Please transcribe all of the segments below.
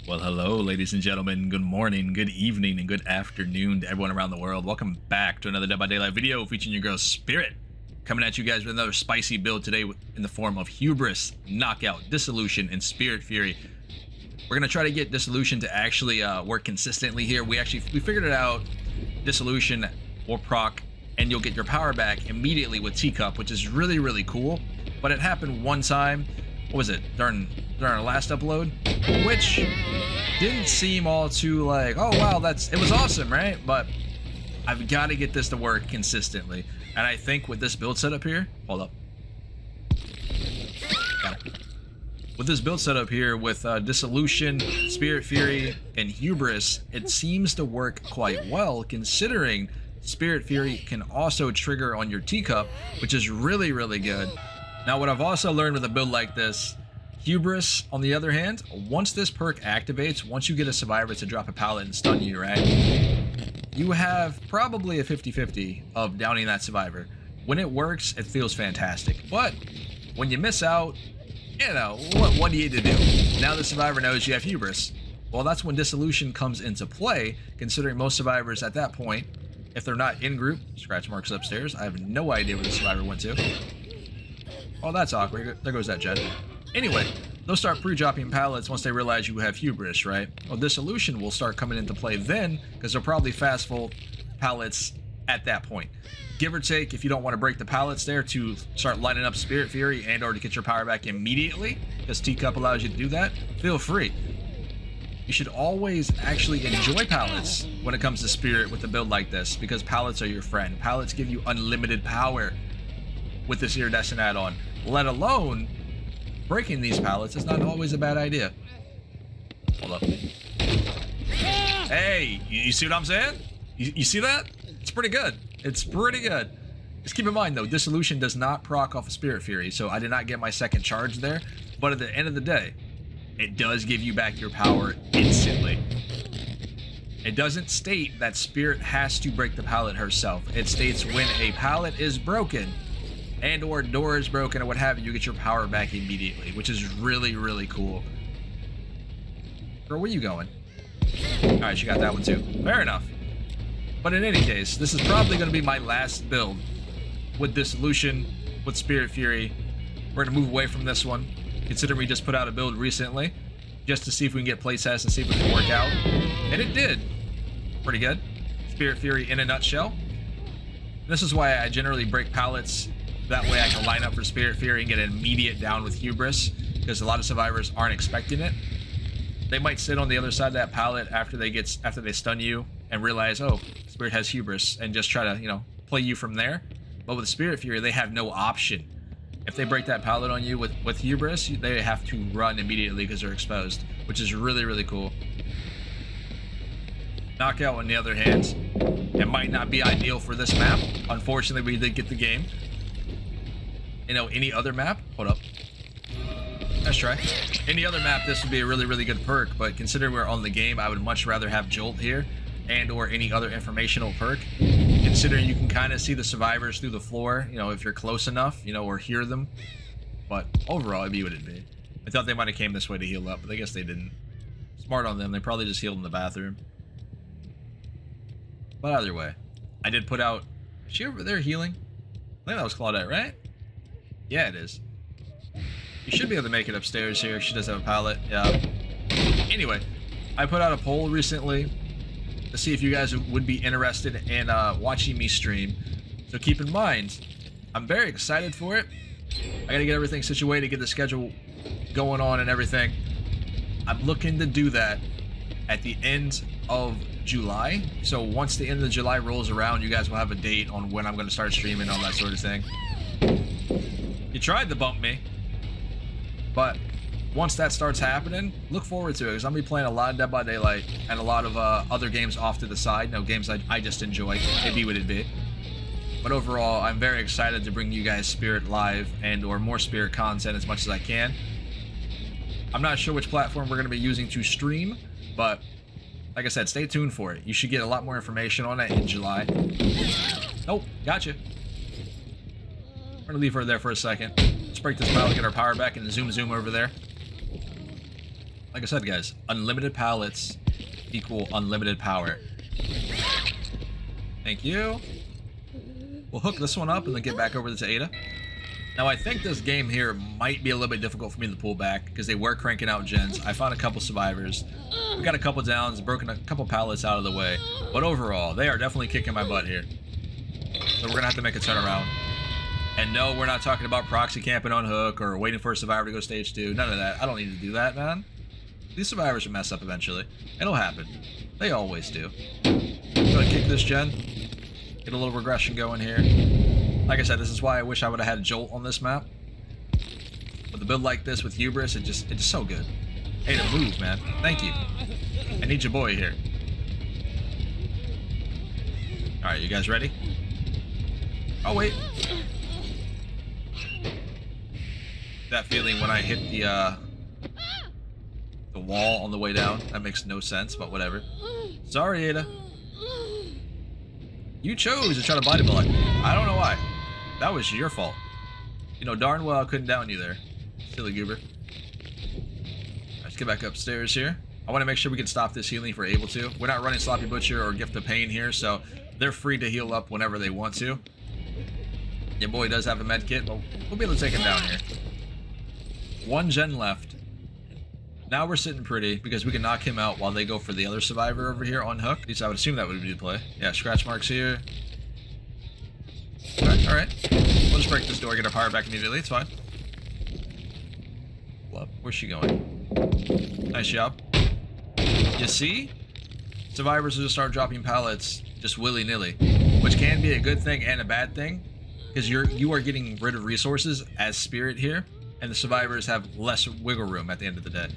Well, hello, ladies and gentlemen. Good morning, good evening, and good afternoon to everyone around the world. Welcome back to another Dead by Daylight video featuring your girl Spirit. Coming at you guys with another spicy build today in the form of Hubris, Knockout, Dissolution, and Spirit Fury. We're going to try to get Dissolution to actually work consistently here. We figured it out. Dissolution will proc, and you'll get your power back immediately with Teacup, which is really, really cool. But it happened one time. What was it? During our last upload, which didn't seem all too like, oh wow, it was awesome, right? But I've got to get this to work consistently, and I think with this build setup here, hold up, got it. With this build setup here with Dissolution, Spirit Fury, and Hubris, it seems to work quite well, considering Spirit Fury can also trigger on your Teacup, which is really, really good. Now, what I've also learned with a build like this, Hubris, on the other hand, once this perk activates, once you get a survivor to drop a pallet and stun you, right, you have probably a 50-50 of downing that survivor. When it works, it feels fantastic. But when you miss out, you know, what do you need to do? Now the survivor knows you have Hubris. Well, that's when Dissolution comes into play, considering most survivors at that point, if they're not in group, scratch marks upstairs, I have no idea where the survivor went to. Oh, that's awkward. There goes that jet. Anyway, they'll start pre-dropping pallets once they realize you have Hubris, right? Well, Dissolution will start coming into play then, because they'll probably fast full pallets at that point. Give or take, if you don't want to break the pallets there, to start lining up Spirit Fury and or to get your power back immediately, because Teacup allows you to do that, feel free. You should always actually enjoy pallets when it comes to Spirit with a build like this, because pallets are your friend. Pallets give you unlimited power with this iridescent add-on, let alone breaking these pallets is not always a bad idea. Hold up. Hey, you see what I'm saying? You see that? It's pretty good. It's pretty good. Just keep in mind though, Dissolution does not proc off of Spirit Fury, so I did not get my second charge there. But at the end of the day, it does give you back your power instantly. It doesn't state that Spirit has to break the pallet herself. It states when a pallet is broken and or door is broken or what have you, you get your power back immediately, which is really, really cool. Girl, where you going? All right, she got that one too. Fair enough. But in any case, this is probably going to be my last build with Dissolution, with Spirit Fury. We're going to move away from this one, considering we just put out a build recently, just to see if we can get playtests and see if it can work out. And it did. Pretty good. Spirit Fury in a nutshell. This is why I generally break pallets. That way I can line up for Spirit Fury and get an immediate down with Hubris, because a lot of survivors aren't expecting it. They might sit on the other side of that pallet after they stun you and realize, oh, Spirit has Hubris, and just try to, you know, play you from there. But with Spirit Fury, they have no option. If they break that pallet on you with Hubris, they have to run immediately because they're exposed, which is really, really cool. Knockout, on the other hand, it might not be ideal for this map. Unfortunately, we did get the game. You know, any other map, hold up, let's try. Any other map, this would be a really, really good perk, but considering we're on the game, I would much rather have Jolt here and or any other informational perk, considering you can kind of see the survivors through the floor, you know, if you're close enough, you know, or hear them. But overall, it'd be what it'd be. I thought they might have came this way to heal up, but I guess they didn't. Smart on them, they probably just healed in the bathroom. But either way, I did put out, is she over there healing? I think that was Claudette, right? Yeah, it is. You should be able to make it upstairs here. She does have a pallet. Yeah. Anyway, I put out a poll recently to see if you guys would be interested in watching me stream. So keep in mind, I'm very excited for it. I gotta get everything situated, get the schedule going on and everything. I'm looking to do that at the end of July. So once the end of July rolls around, you guys will have a date on when I'm gonna start streaming, all that sort of thing. You tried to bump me, but once that starts happening, look forward to it, because I'm gonna be playing a lot of Dead by Daylight and a lot of other games off to the side. No, games I just enjoy. It be what it be. But overall, I'm very excited to bring you guys Spirit live and or more Spirit content as much as I can. I'm not sure which platform we're gonna be using to stream, but like I said, stay tuned for it. You should get a lot more information on it in July. Oh, gotcha. We're gonna leave her there for a second. Let's break this pallet, get our power back, and zoom over there. Like I said, guys, unlimited pallets equal unlimited power. Thank you. We'll hook this one up and then get back over to Ada. Now, I think this game here might be a little bit difficult for me to pull back because they were cranking out gens. I found a couple survivors. We got a couple downs, broken a couple pallets out of the way. But overall, they are definitely kicking my butt here. So we're going to have to make a turnaround. And no, we're not talking about proxy camping on hook or waiting for a survivor to go stage 2. None of that. I don't need to do that, man. These survivors will mess up eventually. It'll happen. They always do. Go ahead and kick this gen. Get a little regression going here. Like I said, this is why I wish I would have had Jolt on this map. With a build like this with Hubris, it's just so good. Hey, to move, man. Thank you. I need your boy here. Alright, you guys ready? Oh, wait. That feeling when I hit the wall on the way down. That makes no sense, but whatever. Sorry, Ada. You chose to try to body block me. I don't know why. That was your fault. You know darn well I couldn't down you there. Silly goober. Let's get back upstairs here. I want to make sure we can stop this healing if we're able to. We're not running Sloppy Butcher or Gift of Pain here, so they're free to heal up whenever they want to. Your boy does have a med kit, but we'll be able to take him down here. 1 gen left. Now we're sitting pretty because we can knock him out while they go for the other survivor over here on hook. At least I would assume that would be the play. Yeah, scratch marks here. Alright. We'll just break this door, get our power back immediately. It's fine. Well, where's she going? Nice job. You see? Survivors will just start dropping pallets just willy-nilly, which can be a good thing and a bad thing because you are getting rid of resources as Spirit here, and the survivors have less wiggle room at the end of the day.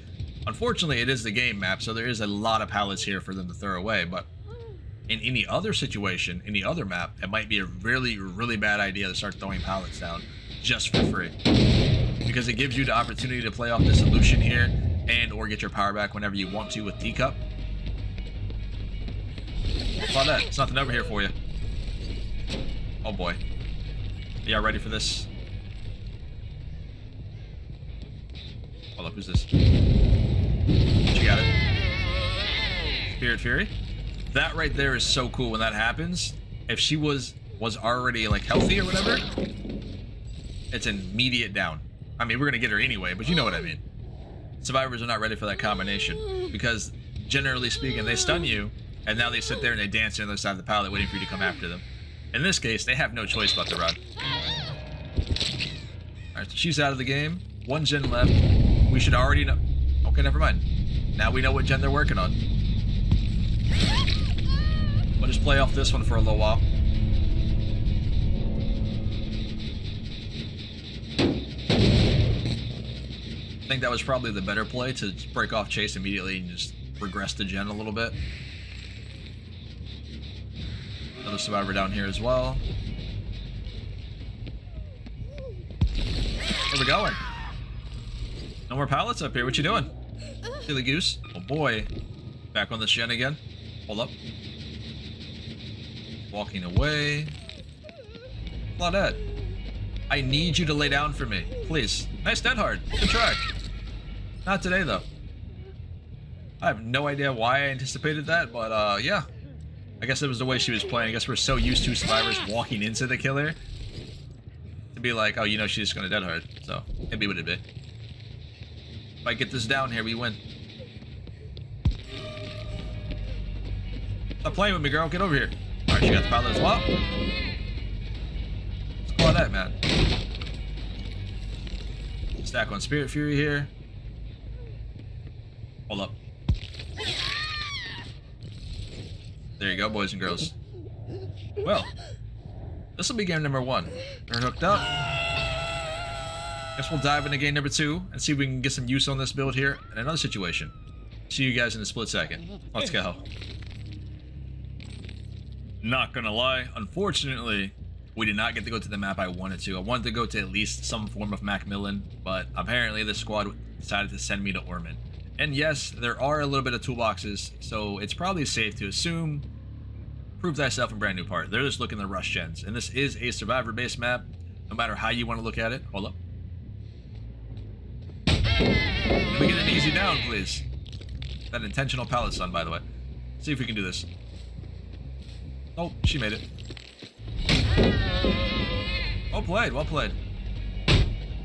Unfortunately, it is the game map, so there is a lot of pallets here for them to throw away, but in any other situation, any other map, it might be a really, really bad idea to start throwing pallets down just for free. Because it gives you the opportunity to play off the solution here and or get your power back whenever you want to with teacup. Saw that. It's nothing over here for you. Oh boy. Yeah, ready for this? Hold up, who's this? She got it. Spirit Fury. That right there is so cool when that happens. If she was already like healthy or whatever, it's an immediate down. I mean, we're gonna get her anyway, but you know what I mean. Survivors are not ready for that combination because generally speaking, they stun you and now they sit there and they dance on the other side of the pallet waiting for you to come after them. In this case, they have no choice but to run. Alright, so she's out of the game. 1 gen left. We should already know. Okay, never mind. Now we know what gen they're working on. We'll just play off this one for a little while. I think that was probably the better play, to break off chase immediately and just regress the gen a little bit. Another survivor down here as well. Where we going? No more pallets up here. What you doing? Silly goose. Oh boy. Back on this gen again. Hold up. Walking away. Claudette. I need you to lay down for me. Please. Nice dead hard. Good try. Not today though. I have no idea why I anticipated that, but yeah. I guess it was the way she was playing. I guess we're so used to survivors walking into the killer to be like, oh, you know she's just gonna dead hard. So, it'd be what it'd be. If I get this down here, we win. Stop playing with me, girl. Get over here. Alright, she got the pilot as well. Let's call that, man. Stack on Spirit Fury here. Hold up. There you go, boys and girls. Well, this will be game number 1. We're hooked up. Guess we'll dive into game number 2 and see if we can get some use on this build here in another situation. See you guys in a split second. Let's go. Not gonna lie, unfortunately, we did not get to go to the map I wanted to. I wanted to go to at least some form of Macmillan, but apparently the squad decided to send me to Ormond. And yes, there are a little bit of toolboxes, so it's probably safe to assume prove thyself in brand new part. They're just looking to rush gens, and this is a survivor-based map, no matter how you want to look at it. Hold up. Can we get an easy down, please? That intentional pallet stun, by the way. See if we can do this. Oh, she made it. Well played, well played.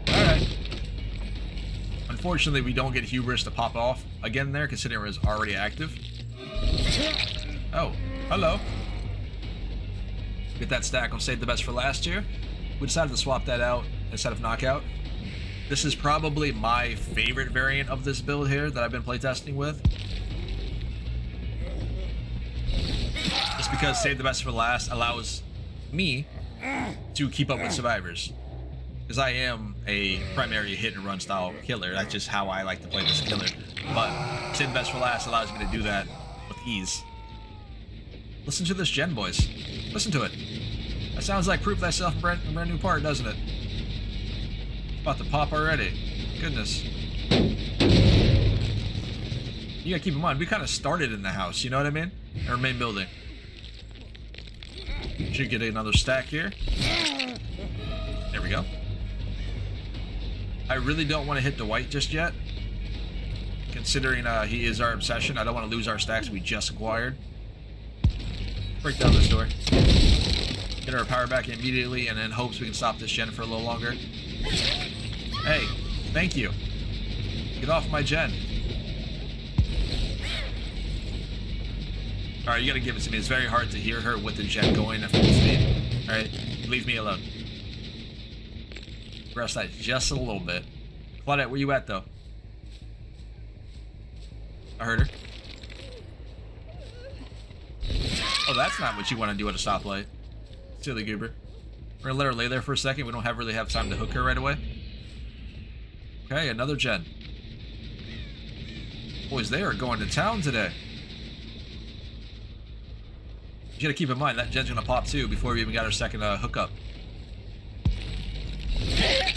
Alright. Unfortunately, we don't get Hubris to pop off again there, considering it was already active. Oh, hello. Get that stack on Save the Best for last here. We decided to swap that out instead of Knockout. This is probably my favorite variant of this build here that I've been playtesting with. Just because Save the Best for last allows me to keep up with survivors. Because I am a primary hit and run style killer. That's just how I like to play this killer. But Save the Best for last allows me to do that with ease. Listen to this gen, boys. Listen to it. That sounds like Prove Thyself, a brand new part, doesn't it? It's about to pop already. Goodness. You gotta keep in mind, we kind of started in the house, you know what I mean? Our main building. Should get another stack here. There we go. I really don't want to hit the white just yet. Considering he is our obsession, I don't want to lose our stacks we just acquired. Break down this door. Get our power back immediately, and in hopes we can stop this gen for a little longer. Hey, thank you. Get off my gen. Alright, you gotta give it to me. It's very hard to hear her with the gen going at full speed. Alright, leave me alone. Rest that just a little bit. Claudette, where you at, though? I heard her. Oh, that's not what you want to do at a stoplight. Silly goober. We're gonna let her lay there for a second. We don't really have time to hook her right away. Okay, another gen. Boys, they are going to town today. You gotta keep in mind that gen's gonna pop too before we even got our second hookup.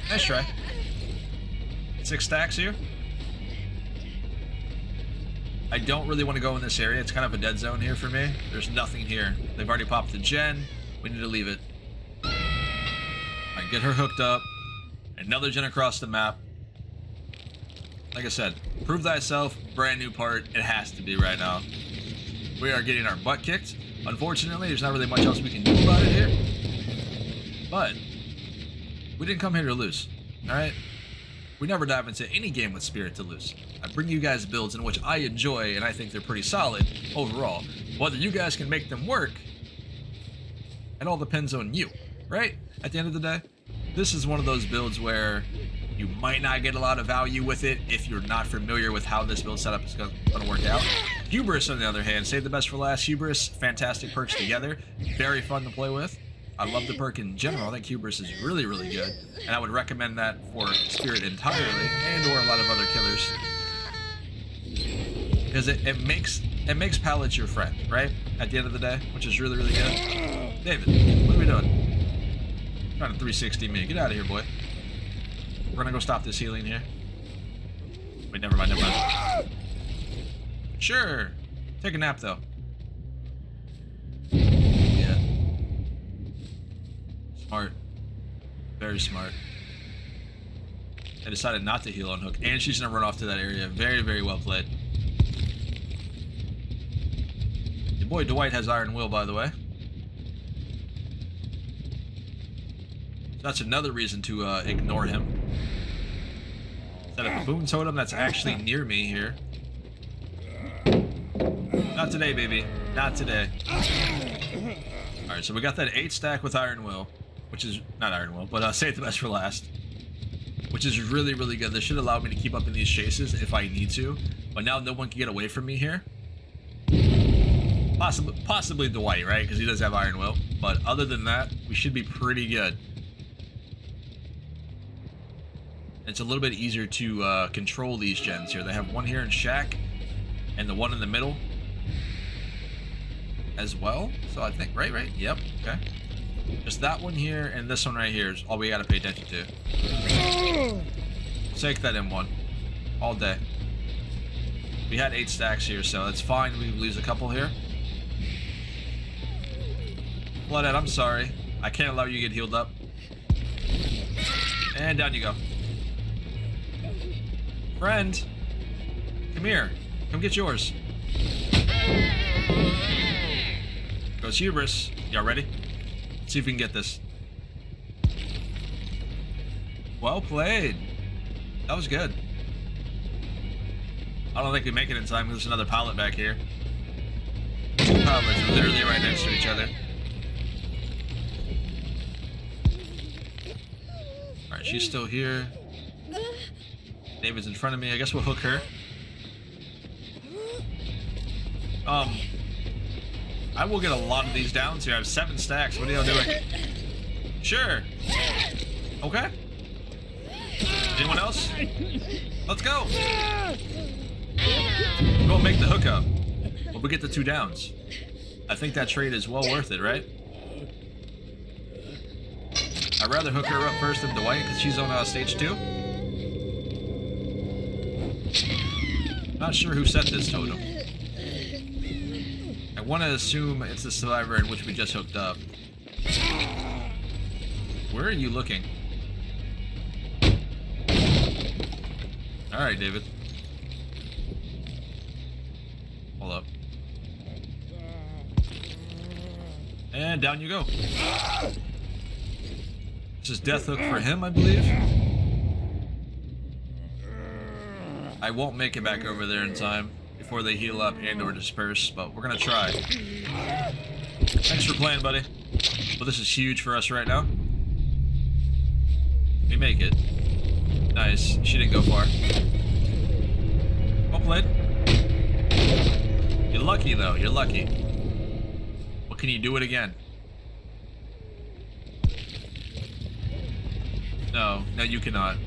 Nice try. 6 stacks here. I don't really want to go in this area. It's kind of a dead zone here for me. There's nothing here. They've already popped the gen. We need to leave it. Alright, get her hooked up. Another gen across the map. Like I said, Prove Thyself, brand new part. It has to be right now. We are getting our butt kicked. Unfortunately, there's not really much else we can do about it here. But we didn't come here to lose. Alright? We never dive into any game with Spirit to lose. I bring you guys builds in which I enjoy, and I think they're pretty solid overall. Whether you guys can make them work, it all depends on you, right? At the end of the day, this is one of those builds where you might not get a lot of value with it if you're not familiar with how this build setup is going to work out. Hubris, on the other hand, Save the Best for last. Hubris, fantastic perks together. Very fun to play with. I love the perk in general. I think Hubris is really, really good. And I would recommend that for Spirit entirely, and or a lot of other killers. Because it makes pallets your friend, right? At the end of the day, which is really, really good. David, what are we doing? Trying to 360 me. Get out of here, boy. We're gonna go stop this healing here. Wait, never mind, never mind. Sure. Take a nap, though. Yeah. Smart. Very smart. I decided not to heal on hook, and she's gonna run off to that area. Very, very well played. Your boy Dwight has Iron Will, by the way. So that's another reason to ignore him. Set up a boon totem that's actually near me here. Not today, baby. Not today. Alright, so we got that 8 stack with Iron Will. Which is, not Iron Will, but Save the Best for last. Which is really, really good. This should allow me to keep up in these chases if I need to. But now no one can get away from me here. Possibly Dwight, right? Because he does have Iron Will. But other than that, we should be pretty good. It's a little bit easier to control these gens here. They have one here in Shack, and the one in the middle as well. So I think, right? Yep, okay. Just that one here and this one right here is all we gotta pay attention to. Take that M1 all day. We had 8 stacks here, so that's fine. We lose a couple here. Claudette, I'm sorry. I can't allow you to get healed up. And down you go. Friend, come here. Come get yours. Goes Hubris. Y'all ready? Let's see if we can get this. Well played. That was good. I don't think we make it in time because there's another pallet back here. Two pallets are literally right next to each other. Alright, she's still here. David's in front of me. I guess we'll hook her. I will get a lot of these downs here. I have 7 stacks. What are y'all doing? Sure. Okay. Anyone else? Let's go. We won't make the hookup, but we get the 2 downs. I think that trade is well worth it, right? I'd rather hook her up first than Dwight because she's on stage 2. Not sure who set this totem. I want to assume it's the survivor in which we just hooked up. Where are you looking? Alright, David. Hold up. And down you go. This is death hook for him, I believe. I won't make it back over there in time before they heal up and or disperse, but we're gonna try. Thanks for playing, buddy. Well, this is huge for us right now. We make it. Nice. She didn't go far. Well played. You're lucky, though. You're lucky. Well, can you do it again? No. No, you cannot.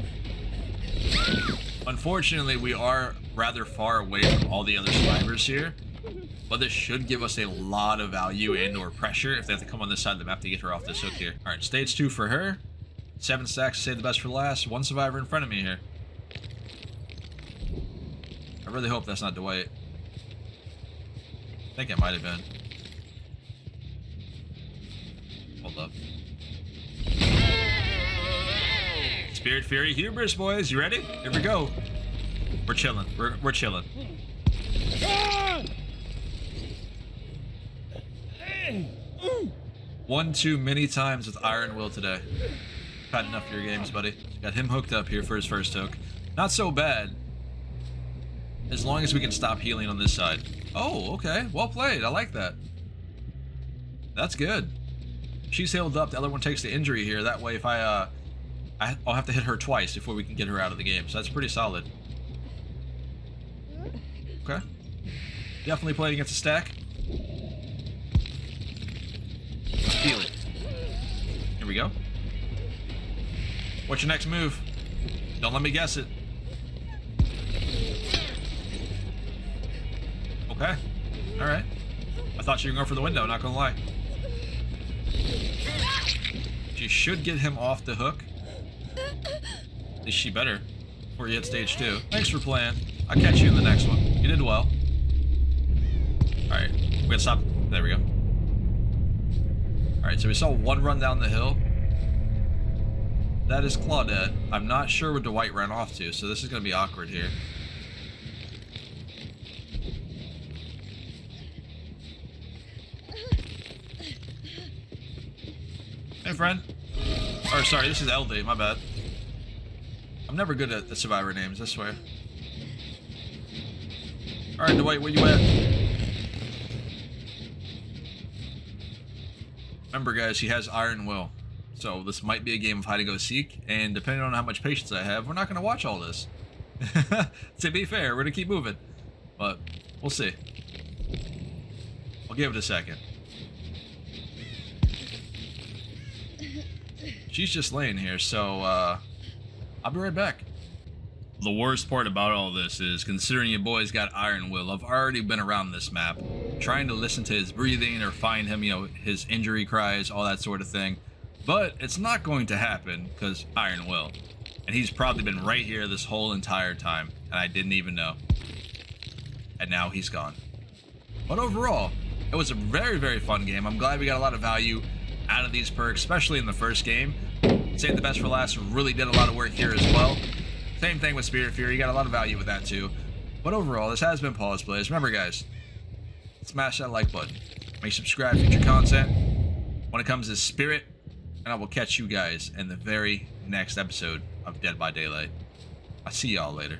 Unfortunately, we are rather far away from all the other survivors here, but this should give us a lot of value and or pressure if they have to come on this side of the map to get her off this hook here. Alright, stage 2 for her. 7 stacks to save the best for last. 1 survivor in front of me here. I really hope that's not Dwight. I think it might have been. Hold up. Spirit Fury Hubris, boys. You ready? Here we go. We're chilling. We're chilling. Won too many times with Iron Will today. Had enough of your games, buddy. Got him hooked up here for his first hook. Not so bad. As long as we can stop healing on this side. Oh, okay. Well played. I like that. That's good. She's healed up. The other one takes the injury here. That way, if I'll have to hit her twice before we can get her out of the game. So that's pretty solid. Okay. Definitely playing against a stack. Feel it. Here we go. What's your next move? Don't let me guess it. Okay. Alright. I thought you were going for the window, not gonna lie. She should get him off the hook. At least she better. Before you hit stage 2. Thanks for playing. I'll catch you in the next one. You did well. Alright. We gotta stop. There we go. Alright, so we saw one run down the hill. That is Claudette. I'm not sure what Dwight ran off to, so this is gonna be awkward here. Hey, friend. Or, sorry, this is LD, my bad. I'm never good at the survivor names, I swear. Alright, Dwight, where you at? Remember, guys, he has Iron Will. So this might be a game of hide and go seek, and depending on how much patience I have, we're not going to watch all this. To be fair, we're going to keep moving. But, we'll see. I'll give it a second. She's just laying here, so, I'll be right back. The worst part about all this is, considering your boy's got Iron Will, I've already been around this map, trying to listen to his breathing or find him, you know, his injury cries, all that sort of thing. But it's not going to happen, because Iron Will. And he's probably been right here this whole entire time, and I didn't even know. And now he's gone. But overall, it was a very, very fun game. I'm glad we got a lot of value out of these perks, especially in the first game. Save the best for last really did a lot of work here as well. Same thing with Spirit Fury. You got a lot of value with that too. But overall, this has been Pawse Plays. Remember, guys, smash that like button. Make sure subscribe for future content when it comes to Spirit. And I will catch you guys in the very next episode of Dead by Daylight. I'll see y'all later.